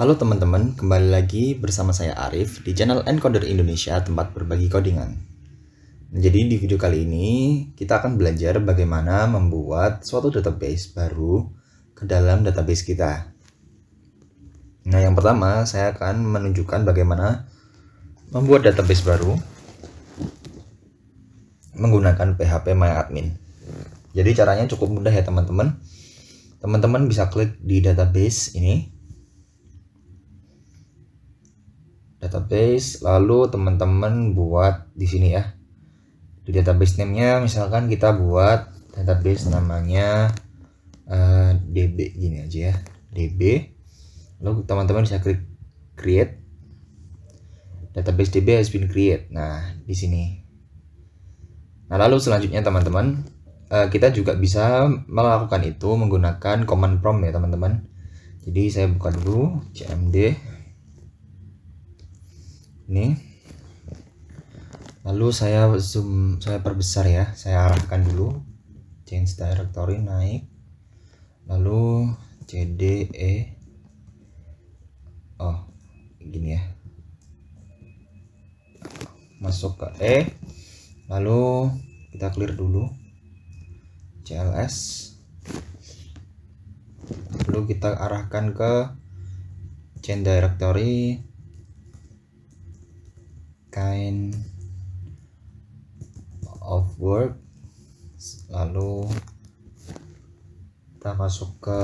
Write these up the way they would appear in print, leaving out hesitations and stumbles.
Halo teman-teman, kembali lagi bersama saya Arif di channel Encoder Indonesia, tempat berbagi codingan. Jadi di video kali ini kita akan belajar bagaimana membuat suatu database baru ke dalam database kita. Nah, yang pertama saya akan menunjukkan bagaimana membuat database baru menggunakan PHP MyAdmin. Jadi caranya cukup mudah ya teman-teman. Teman-teman bisa klik di database ini. Database, lalu teman-teman buat di sini ya. Di database name-nya misalkan kita buat database namanya DB gini aja ya. DB. Lalu teman-teman bisa klik create. Database DB has been created. Nah, di sini. Nah, lalu selanjutnya teman-teman, kita juga bisa melakukan itu menggunakan command prompt ya teman-teman. Jadi saya buka dulu cmd ini, lalu saya zoom, saya perbesar ya, saya arahkan dulu, change directory naik, lalu cd gini ya, masuk ke lalu kita clear dulu cls, lalu kita arahkan ke change directory kind of work, lalu kita masuk ke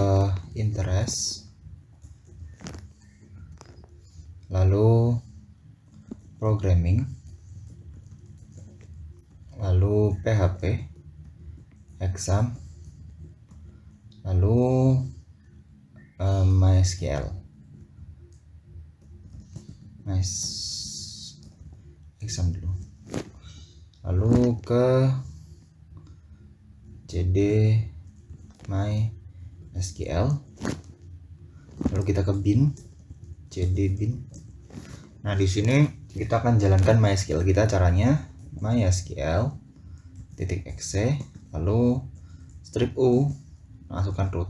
interest, lalu programming, lalu PHP exam, lalu MySQL exam dulu, lalu ke cd MySQL, lalu kita ke bin, cd bin. Nah, di sini kita akan jalankan MySQL kita. Caranya MySQL .exe, lalu strip u, masukkan root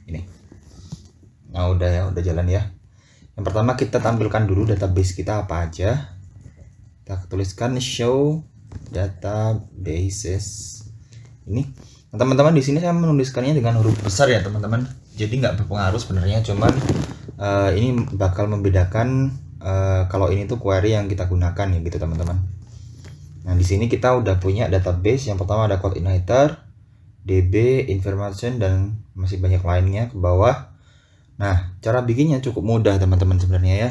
ini. Nah, udah jalan ya. Yang pertama kita tampilkan dulu database kita apa aja. Kita tuliskan show databases ini. Nah, teman-teman, di sini saya menuliskannya dengan huruf besar ya teman-teman. Jadi nggak berpengaruh sebenarnya, cuman ini bakal membedakan kalau ini tuh query yang kita gunakan ya gitu teman-teman. Nah, di sini kita udah punya database. Yang pertama ada coordinator, DB, information, dan masih banyak lainnya ke bawah. Nah, cara bikinnya cukup mudah teman-teman sebenarnya ya.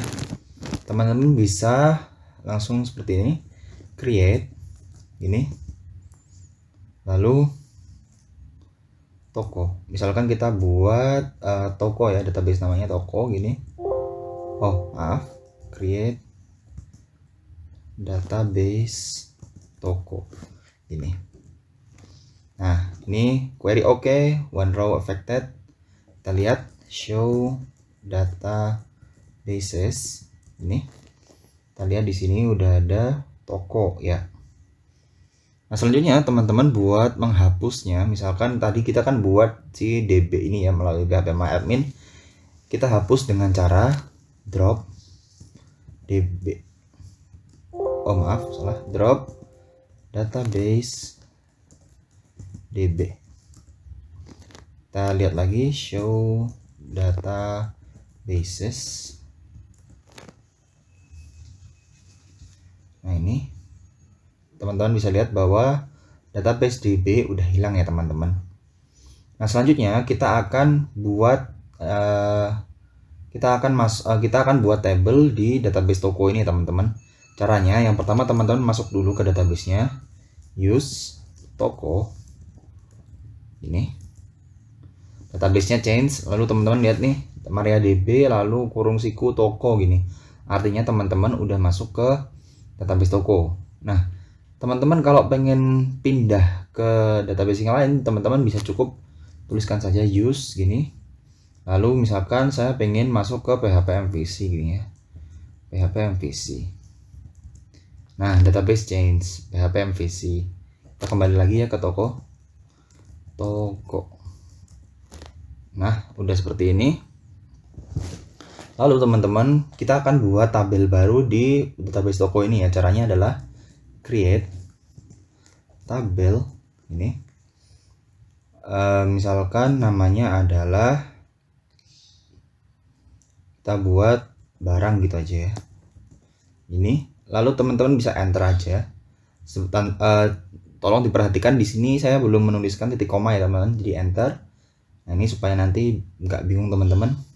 Teman-teman bisa langsung seperti ini, create ini, lalu toko. Misalkan kita buat toko ya, database namanya toko gini. Create database toko ini. Nah, ini query oke, one row affected. Kita lihat show databases ini. Kita lihat di sini udah ada toko ya. Nah, selanjutnya teman-teman buat menghapusnya, misalkan tadi kita kan buat si DB ini ya melalui PHP MyAdmin. Kita hapus dengan cara drop DB. Drop database DB. Kita lihat lagi show databases. Nah, ini teman-teman bisa lihat bahwa database DB udah hilang ya teman-teman. Nah, selanjutnya kita akan buat kita akan buat table di database toko ini teman-teman. Caranya yang pertama teman-teman masuk dulu ke database-nya, use toko ini, database-nya change, lalu teman-teman lihat nih MariaDB lalu kurung siku toko gini. Artinya teman-teman udah masuk ke database toko. Nah, teman-teman kalau pengen pindah ke database yang lain, teman-teman bisa cukup tuliskan saja use gini. Lalu misalkan saya pengen masuk ke PHP MVC gini ya, PHP MVC. Nah, database change PHP MVC. Kita kembali lagi ya ke toko. Nah, udah seperti ini. Lalu teman-teman, kita akan buat tabel baru di database toko ini ya. Caranya adalah create tabel ini. Misalkan namanya adalah, kita buat barang gitu aja ya. Ini. Lalu teman-teman bisa enter aja. Tolong diperhatikan di sini saya belum menuliskan titik koma ya teman-teman. Jadi enter. Nah ini supaya nanti nggak bingung teman-teman.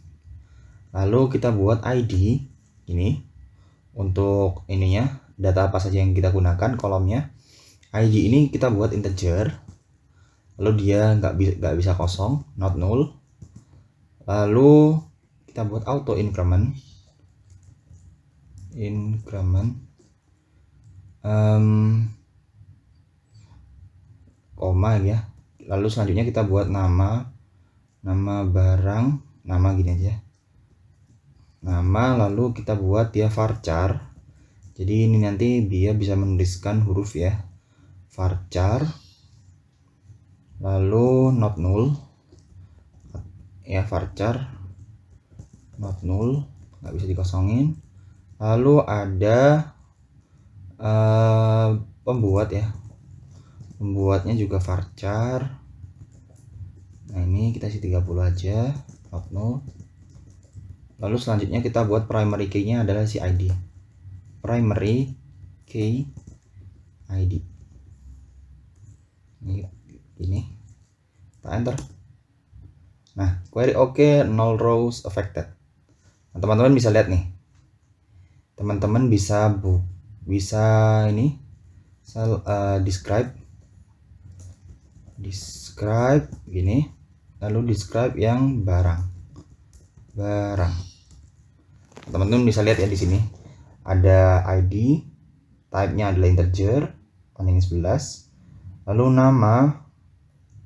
Lalu kita buat ID ini untuk ininya, data apa saja yang kita gunakan kolomnya. ID ini kita buat integer, lalu dia nggak bisa kosong, not null. Lalu kita buat auto increment koma ya. Lalu selanjutnya kita buat nama barang, nama gini aja, nama, lalu kita buat dia varchar. Jadi ini nanti dia bisa menuliskan huruf ya, varchar, lalu not null ya, varchar not null, nggak bisa dikosongin. Lalu ada pembuat ya, pembuatnya juga varchar. Nah ini kita isi 30 aja, not null. Lalu selanjutnya kita buat primary key-nya adalah si ID. Primary key ID. Ini. Kita enter. Nah, query oke, null rows affected. Nah, teman-teman bisa lihat nih. Teman-teman bisa ini describe gini. Lalu describe yang barang. Teman-teman bisa lihat ya di sini ada ID, type-nya adalah integer, panjangnya 11. Lalu nama,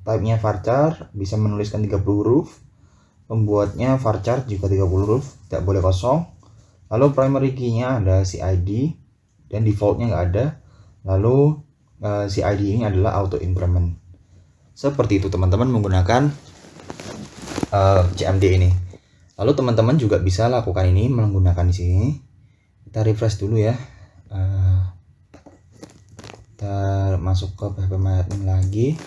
type-nya varchar, bisa menuliskan 30 huruf. Pembuatnya varchar juga 30 huruf, tidak boleh kosong. Lalu primary key-nya ada si ID dan default-nya nggak ada. Lalu si ID ini adalah auto increment. Seperti itu teman-teman menggunakan CMD ini. Lalu teman-teman juga bisa lakukan ini menggunakan di sini. Kita refresh dulu ya. Kita masuk ke PHP-MyAdmin lagi.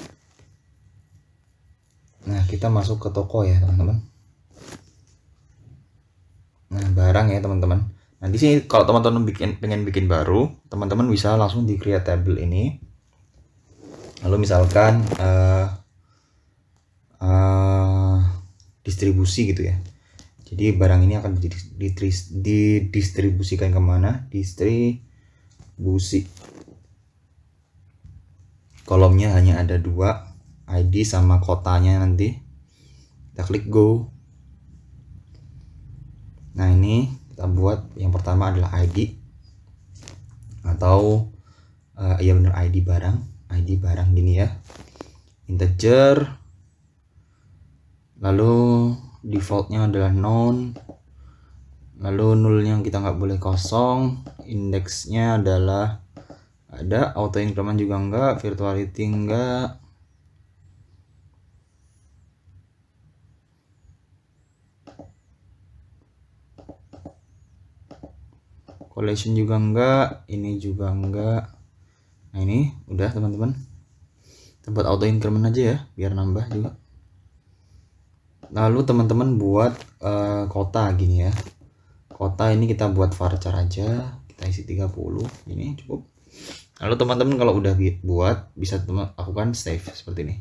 Nah, kita masuk ke toko ya, teman-teman. Nah, barang ya, teman-teman. Nah, di sini kalau teman-teman pengen bikin baru, teman-teman bisa langsung di create table ini. Lalu misalkan distribusi gitu ya. Jadi barang ini akan didistribusikan kemana? Distribusi. Kolomnya hanya ada 2, ID sama kotanya nanti. Kita klik go. Nah ini kita buat yang pertama adalah ID. Atau ya benar ID barang gini ya. Integer. Lalu defaultnya adalah none, lalu nullnya kita nggak boleh kosong, indeksnya adalah ada, auto increment juga enggak, virtuality enggak, collection juga enggak, ini juga enggak. Nah ini udah teman-teman, kita buat auto increment aja ya biar nambah juga. Lalu teman-teman buat kota gini ya. Kota ini kita buat varchar aja, kita isi 30, ini cukup. Lalu teman-teman kalau udah buat, bisa teman lakukan save seperti ini.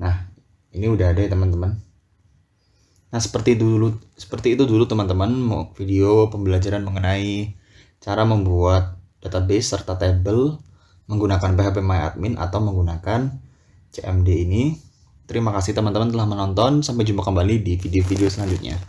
Nah ini udah ada ya teman-teman. Nah seperti itu dulu teman-teman video pembelajaran mengenai cara membuat database serta table menggunakan PHP-MyAdmin atau menggunakan CMD ini. Terima kasih teman-teman telah menonton. Sampai jumpa kembali di video-video selanjutnya.